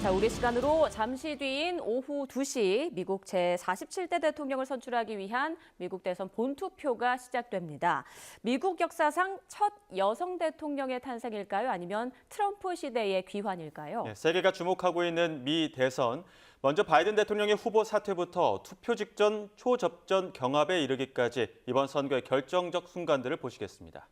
자, 우리 시간으로 잠시 뒤인 오후 2시 미국 제47대 대통령을 선출하기 위한 미국 대선 본투표가 시작됩니다. 미국 역사상 첫 여성 대통령의 탄생일까요? 아니면 트럼프 시대의 귀환일까요? 네, 세계가 주목하고 있는 미 대선. 먼저 바이든 대통령의 후보 사퇴부터 투표 직전 초접전 경합에 이르기까지 이번 선거의 결정적 순간들을 보시겠습니다.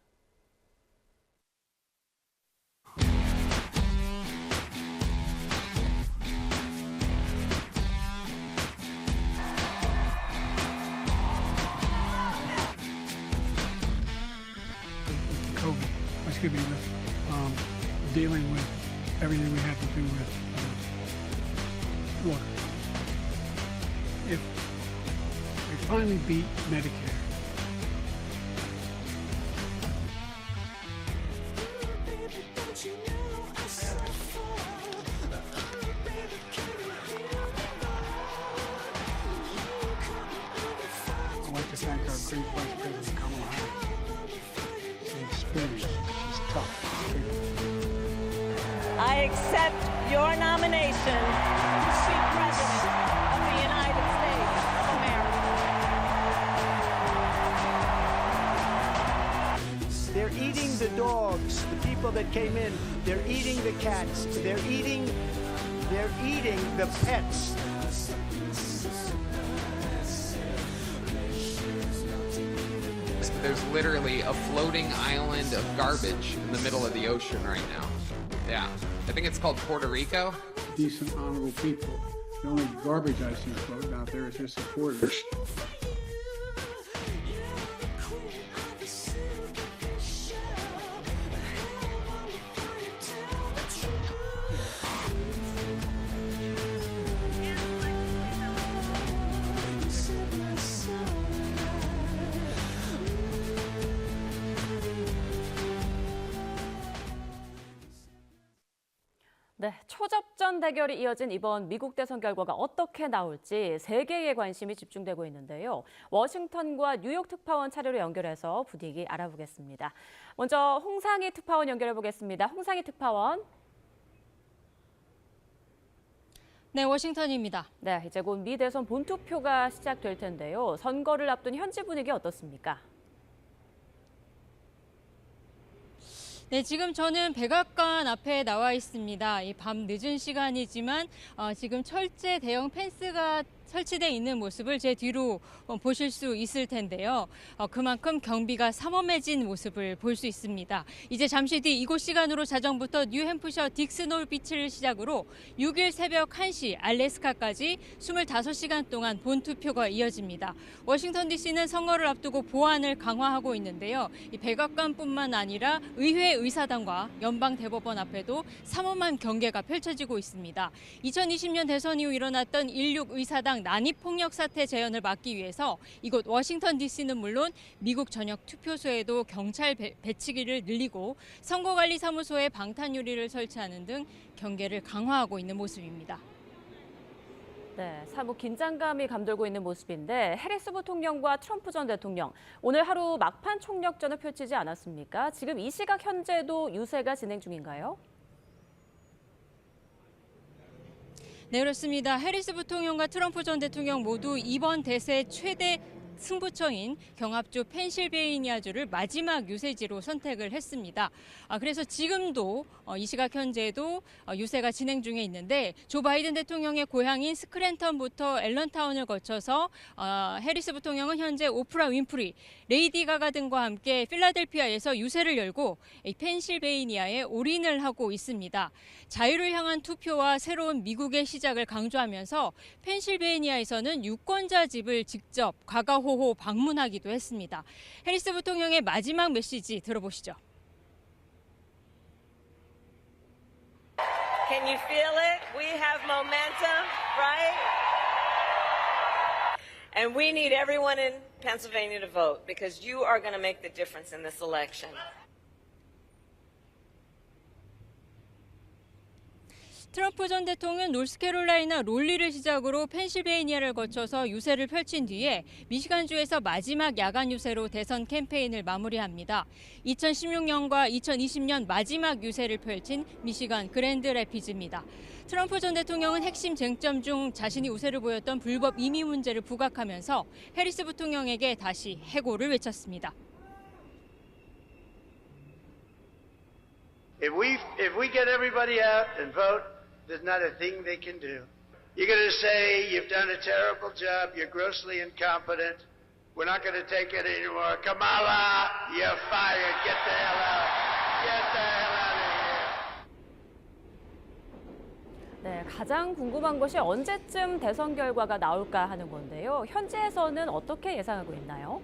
COVID, excuse me, dealing with everything we had to do with. Look, if we finally beat Medicare, I'd like to thank our great Vice President Kamala Harris. The experience is tough. I accept your nomination to be President of the United States of America. They're eating the dogs, the people that came in. They're eating the cats. They're eating the pets. There's literally a floating island of garbage in the middle of the ocean right now. Yeah, I think it's called Puerto Rico. Decent, honorable people. The only garbage I see floating out there is their supporters. 네, 초접전 대결이 이어진 이번 미국 대선 결과가 어떻게 나올지 세계의 관심이 집중되고 있는데요. 워싱턴과 뉴욕 특파원 차례로 연결해서 분위기 알아보겠습니다. 먼저 홍상희 특파원 연결해 보겠습니다. 홍상희 특파원. 네, 워싱턴입니다. 네, 이제 곧 미 대선 본투표가 시작될 텐데요. 선거를 앞둔 현지 분위기 어떻습니까? 네, 지금 저는 백악관 앞에 나와 있습니다. 이 밤 늦은 시간이지만 지금 철제 대형 펜스가 설치되어 있는 모습을 제 뒤로 보실 수 있을 텐데요. 그만큼 경비가 삼엄해진 모습을 볼 수 있습니다. 이제 잠시 뒤 이곳 시간으로 자정부터 뉴햄프셔 딕스놀 비치를 시작으로 6일 새벽 1시 알래스카까지 25시간 동안 본투표가 이어집니다. 워싱턴 DC는 선거를 앞두고 보안을 강화하고 있는데요. 이 백악관뿐만 아니라 의회 의사당과 연방 대법원 앞에도 삼엄한 경계가 펼쳐지고 있습니다. 2020년 대선 이후 일어났던 16 의사당 난입폭력 사태 재현을 막기 위해서 이곳 워싱턴 DC는 물론 미국 전역 투표소에도 경찰 배치기를 늘리고 선거관리사무소에 방탄 유리를 설치하는 등 경계를 강화하고 있는 모습입니다. 네, 사뭇 긴장감이 감돌고 있는 모습인데 해리스 부통령과 트럼프 전 대통령 오늘 하루 막판 총력전을 펼치지 않았습니까? 지금 이 시각 현재도 유세가 진행 중인가요? 네, 그렇습니다. 해리스 부통령과 트럼프 전 대통령 모두 이번 대세 최대 승부처인 경합주 펜실베이니아주를 마지막 유세지로 선택을 했습니다. 그래서 지금도 이 시각 현재도 유세가 진행 중에 있는데 조 바이든 대통령의 고향인 스크랜턴부터 앨런타운을 거쳐서 해리스 부통령은 현재 오프라 윈프리, 레이디 가가 등과 함께 필라델피아에서 유세를 열고 펜실베이니아에 올인을 하고 있습니다. 자유를 향한 투표와 새로운 미국의 시작을 강조하면서 펜실베이니아에서는 유권자 집을 직접 과가호호 방문하기도 했습니다. 해리스 부통령의 마지막 메시지 들어보시죠. Can you feel it? We have momentum, right? And we need everyone in Pennsylvania to vote because you are going to make the difference in this election. 트럼프 전 대통령은 노스캐롤라이나 롤리를 시작으로 펜실베이니아를 거쳐서 유세를 펼친 뒤에 미시간주에서 마지막 야간 유세로 대선 캠페인을 마무리합니다. 2016년과 2020년 마지막 유세를 펼친 미시간 그랜드 래피즈입니다. 트럼프 전 대통령은 핵심 쟁점 중 자신이 우세를 보였던 불법 이민 문제를 부각하면서 해리스 부통령에게 다시 해고를 외쳤습니다. If we get everybody out and vote, there's not a thing they can do. You're going to say you've done a terrible job, you're grossly incompetent, we're not going to take it anymore. Kamala, you're fired. Get the hell out. Get the hell out of here. 네, 가장 궁금한 것이 언제쯤 대선 결과가 나올까 하는 건데요. 현지에서는 어떻게 예상하고 있나요?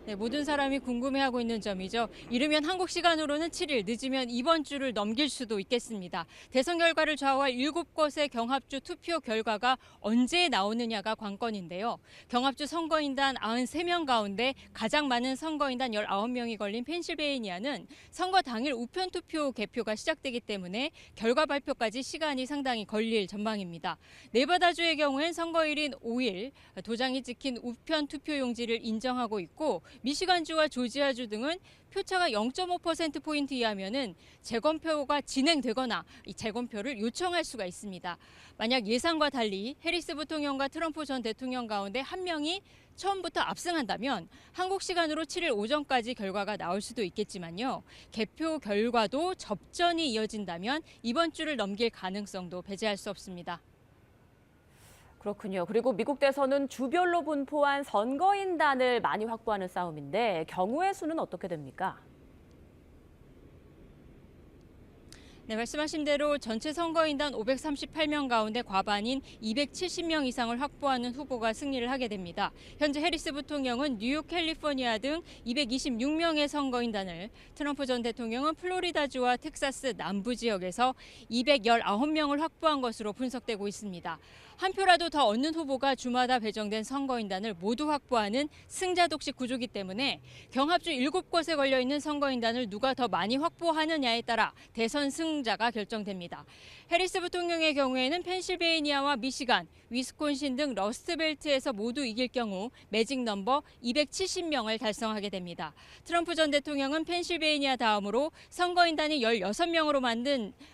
네, 모든 사람이 궁금해하고 있는 점이죠. 이르면 한국 시간으로는 7일, 늦으면 이번 주를 넘길 수도 있겠습니다. 대선 결과를 좌우할 7곳의 경합주 투표 결과가 언제 나오느냐가 관건인데요. 경합주 선거인단 93명 가운데 가장 많은 선거인단 19명이 걸린 펜실베이니아는 선거 당일 우편 투표 개표가 시작되기 때문에 결과 발표까지 시간이 상당히 걸릴 전망입니다. 네바다주의 경우엔 선거일인 5일 도장이 찍힌 우편 투표 용지를 인정하고 있고 미시간주와 조지아주 등은 표차가 0.5%포인트 이하면은 재검표가 진행되거나 이 재검표를 요청할 수가 있습니다. 만약 예상과 달리 해리스 부통령과 트럼프 전 대통령 가운데 한 명이 처음부터 압승한다면 한국 시간으로 7일 오전까지 결과가 나올 수도 있겠지만요. 개표 결과도 접전이 이어진다면 이번 주를 넘길 가능성도 배제할 수 없습니다. 그렇군요. 그리고 미국 대선은 주별로 분포한 선거인단을 많이 확보하는 싸움인데 경우의 수는 어떻게 됩니까? 네, 말씀하신 대로 전체 선거인단 538명 가운데 과반인 270명 이상을 확보하는 후보가 승리를 하게 됩니다. 현재 해리스 부통령은 뉴욕, 캘리포니아 등 226명의 선거인단을, 트럼프 전 대통령은 플로리다주와 텍사스 남부 지역에서 219명을 확보한 것으로 분석되고 있습니다. 한 표라도 더 얻는 후보가 주마다 배정된 선거인단을 모두 확보하는 승자 독식 구조이기 때문에 경합주 7곳에 걸려있는 선거인단을 누가 더 많이 확보하느냐에 따라 대선 승자가 결정됩니다. 해리스 부통령의 경우에는 펜실베이니아와 미시간, 위스콘신 등 러스트벨트에서 모두 이길 경우 매직 넘버 270명을 달성하게 됩니다. 트럼프 전 대통령은 펜실베이니아 다음으로 선거인단이 16명으로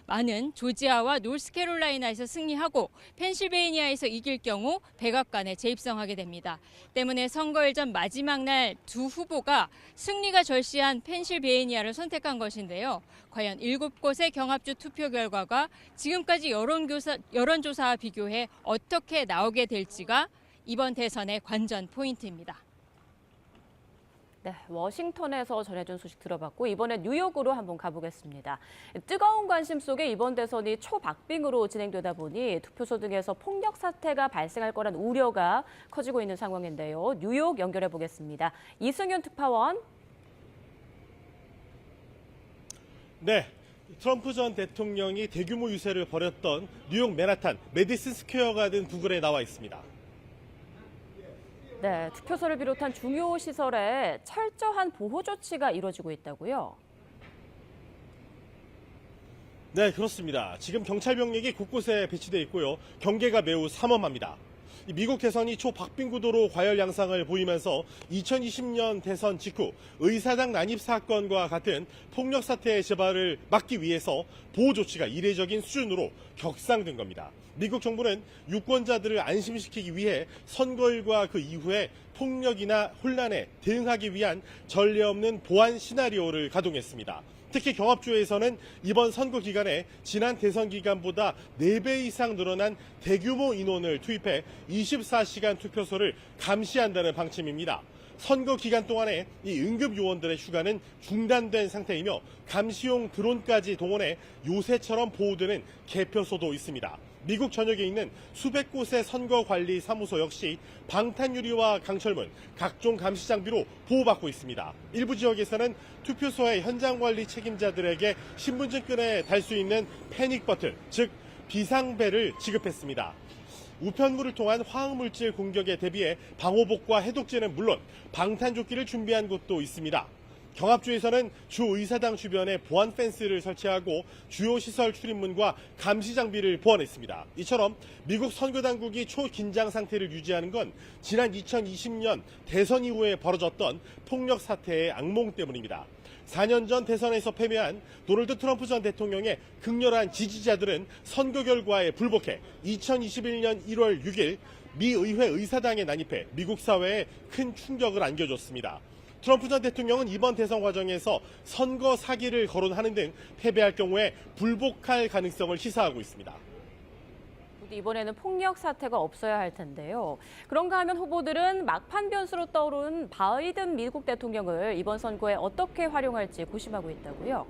많은 조지아와 노스캐롤라이나에서 승리하고 펜실베이니아에서 이길 경우 백악관에 재입성하게 됩니다. 때문에 선거일 전 마지막 날 두 후보가 승리가 절실한 펜실베이니아를 선택한 것인데요. 과연 7곳의 경합주 투표 결과가 지금까지 여론조사와 비교해 어떻게 나오게 될지가 이번 대선의 관전 포인트입니다. 네, 워싱턴에서 전해준 소식 들어봤고 이번엔 뉴욕으로 한번 가보겠습니다. 뜨거운 관심 속에 이번 대선이 초박빙으로 진행되다 보니 투표소 등에서 폭력 사태가 발생할 거란 우려가 커지고 있는 상황인데요. 뉴욕 연결해 보겠습니다. 이승윤 특파원. 네, 트럼프 전 대통령이 대규모 유세를 벌였던 뉴욕 맨하탄 메디슨 스퀘어 가든 부근에 나와 있습니다. 네, 투표소를 비롯한 중요 시설에 철저한 보호 조치가 이루어지고 있다고요? 네, 그렇습니다. 지금 경찰 병력이 곳곳에 배치되어 있고요. 경계가 매우 삼엄합니다. 미국 대선이 초박빙 구도로 과열 양상을 보이면서 2020년 대선 직후 의사당 난입 사건과 같은 폭력 사태의 재발을 막기 위해서 보호 조치가 이례적인 수준으로 격상된 겁니다. 미국 정부는 유권자들을 안심시키기 위해 선거일과 그 이후에 폭력이나 혼란에 대응하기 위한 전례 없는 보안 시나리오를 가동했습니다. 특히 경합주에서는 이번 선거 기간에 지난 대선 기간보다 4배 이상 늘어난 대규모 인원을 투입해 24시간 투표소를 감시한다는 방침입니다. 선거 기간 동안에 이 응급 요원들의 휴가는 중단된 상태이며 감시용 드론까지 동원해 요새처럼 보호되는 개표소도 있습니다. 미국 전역에 있는 수백 곳의 선거관리사무소 역시 방탄유리와 강철문, 각종 감시 장비로 보호받고 있습니다. 일부 지역에서는 투표소의 현장관리 책임자들에게 신분증끈에 달 수 있는 패닉 버튼, 즉 비상벨을 지급했습니다. 우편물을 통한 화학물질 공격에 대비해 방호복과 해독제는 물론 방탄조끼를 준비한 곳도 있습니다. 경합주에서는 주 의사당 주변에 보안 펜스를 설치하고 주요 시설 출입문과 감시 장비를 보완했습니다. 이처럼 미국 선거당국이 초긴장 상태를 유지하는 건 지난 2020년 대선 이후에 벌어졌던 폭력 사태의 악몽 때문입니다. 4년 전 대선에서 패배한 도널드 트럼프 전 대통령의 극렬한 지지자들은 선거 결과에 불복해 2021년 1월 6일 미 의회 의사당에 난입해 미국 사회에 큰 충격을 안겨줬습니다. 트럼프 전 대통령은 이번 대선 과정에서 선거 사기를 거론하는 등 패배할 경우에 불복할 가능성을 시사하고 있습니다. 이번에는 폭력 사태가 없어야 할 텐데요. 그런가 하면 후보들은 막판 변수로 떠오른 바이든 미국 대통령을 이번 선거에 어떻게 활용할지 고심하고 있다고요.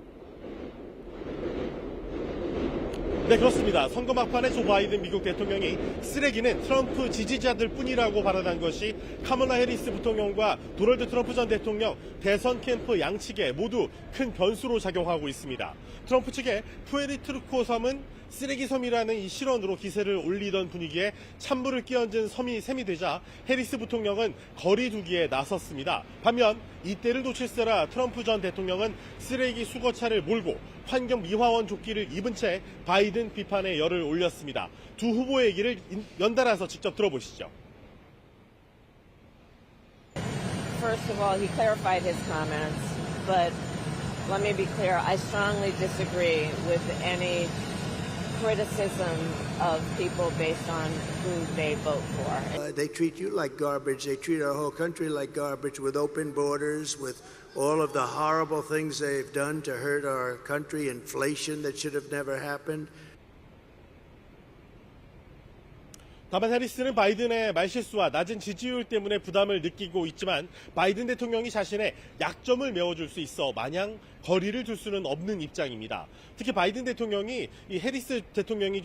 네, 그렇습니다. 선거 막판에 조 바이든 미국 대통령이 쓰레기는 트럼프 지지자들 뿐이라고 발언한 것이 카멀라 해리스 부통령과 도널드 트럼프 전 대통령 대선 캠프 양측에 모두 큰 변수로 작용하고 있습니다. 트럼프 측의 푸에르토리코 섬은 쓰레기 섬이라는 이 실언으로 기세를 올리던 분위기에 찬물을 끼얹은 섬이 셈이 되자 해리스 부통령은 거리 두기에 나섰습니다. 반면 이때를 놓칠세라 트럼프 전 대통령은 쓰레기 수거차를 몰고 환경 미화원 조끼를 입은 채 바이든 비판에 열을 올렸습니다. 두 후보의 얘기를 연달아서 직접 들어보시죠. First of all, he clarified his comments, but let me be clear, I strongly disagree with any criticism of people based on who they vote for. They treat you like garbage. They treat our whole country like garbage with open borders, with all of the horrible things they've done to hurt our country, inflation that should have never happened. 다만 해리스는 바이든의 말실수와 낮은 지지율 때문에 부담을 느끼고 있지만 바이든 대통령이 자신의 약점을 메워줄 수 있어 마냥 거리를 둘 수는 없는 입장입니다. 특히 바이든 대통령이 이 해리스 대통령이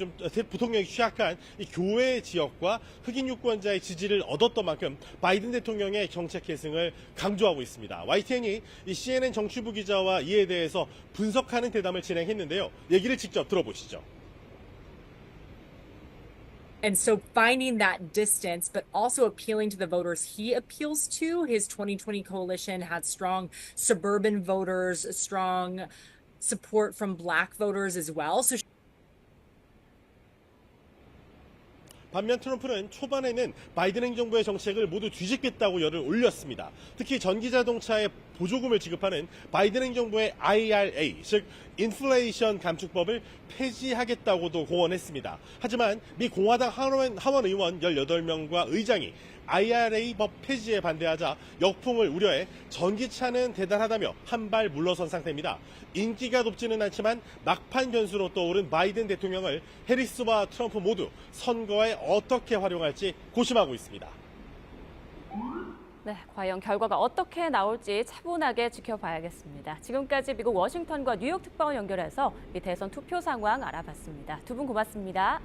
부통령이 취약한 이 교외 지역과 흑인 유권자의 지지를 얻었던 만큼 바이든 대통령의 정책 계승을 강조하고 있습니다. YTN이 이 CNN 정치부 기자와 이에 대해서 분석하는 대담을 진행했는데요. 얘기를 직접 들어보시죠. And so finding that distance, but also appealing to the voters he appeals to. His 2020 coalition had strong suburban voters, strong support from black voters as well. So 반면 트럼프는 초반에는 바이든 행정부의 정책을 모두 뒤집겠다고 열을 올렸습니다. 특히 전기자동차에 보조금을 지급하는 바이든 행정부의 IRA, 즉 인플레이션 감축법을 폐지하겠다고도 공언했습니다. 하지만 미 공화당 하원 의원 18명과 의장이 IRA 법 폐지에 반대하자 역풍을 우려해 전기차는 대단하다며 한 발 물러선 상태입니다. 인기가 높지는 않지만 막판 변수로 떠오른 바이든 대통령을 해리스와 트럼프 모두 선거에 어떻게 활용할지 고심하고 있습니다. 네, 과연 결과가 어떻게 나올지 차분하게 지켜봐야겠습니다. 지금까지 미국 워싱턴과 뉴욕 특파원 연결해서 이 대선 투표 상황 알아봤습니다. 두 분 고맙습니다.